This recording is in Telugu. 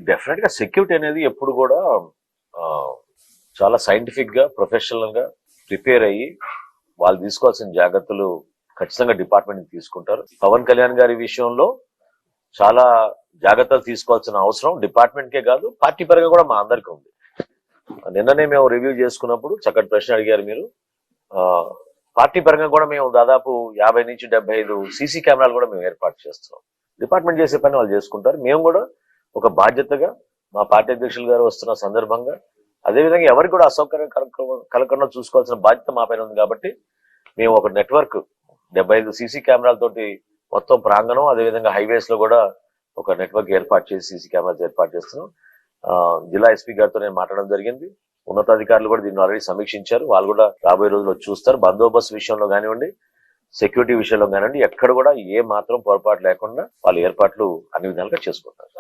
డెఫినెట్ గా సెక్యూరిటీ అనేది ఎప్పుడు కూడా ఆ, చాలా సైంటిఫిక్ గా ప్రొఫెషనల్ గా ప్రిపేర్ అయ్యి వాళ్ళు తీసుకోవాల్సిన జాగ్రత్తలు ఖచ్చితంగా డిపార్ట్మెంట్ తీసుకుంటారు. పవన్ కళ్యాణ్ గారి విషయంలో చాలా జాగ్రత్తలు తీసుకోవాల్సిన అవసరం డిపార్ట్మెంట్ కే కాదు, పార్టీ పరంగా కూడా మా అందరికీ ఉంది. నిన్ననే మేము రివ్యూ చేసుకున్నప్పుడు చక్కటి ప్రశ్న అడిగారు మీరు. ఆ, పార్టీ పరంగా కూడా మేము దాదాపు 50 నుంచి 75 సీసీ కెమెరాలు కూడా మేము ఏర్పాటు చేస్తున్నాం. డిపార్ట్మెంట్ చేసే పని వాళ్ళు చేసుకుంటారు. మేము కూడా ఒక బాధ్యతగా మా పార్టీ అధ్యక్షులు గారు వస్తున్న సందర్భంగా అదేవిధంగా ఎవరికి కూడా అసౌకర్యం కలగకుండా చూసుకోవాల్సిన బాధ్యత మా పైన ఉంది. కాబట్టి మేము ఒక నెట్వర్క్ 75 సీసీ కెమెరాలతోటి మొత్తం ప్రాంగణం, అదేవిధంగా హైవేస్ లో కూడా ఒక నెట్వర్క్ ఏర్పాటు చేసి సీసీ కెమెరాస్ ఏర్పాటు చేస్తున్నాం. జిల్లా ఎస్పీ గారితో నేను మాట్లాడడం జరిగింది. ఉన్నతాధికారులు కూడా దీన్ని ఆల్రెడీ సమీక్షించారు. వాళ్ళు కూడా రాబోయే రోజుల్లో చూస్తారు. బందోబస్తు విషయంలో కానివ్వండి, సెక్యూరిటీ విషయంలో కానివ్వండి, ఎక్కడ కూడా ఏ మాత్రం పొరపాటు లేకుండా వాళ్ళ ఏర్పాట్లు అన్ని విధాలుగా చేసుకుంటారు.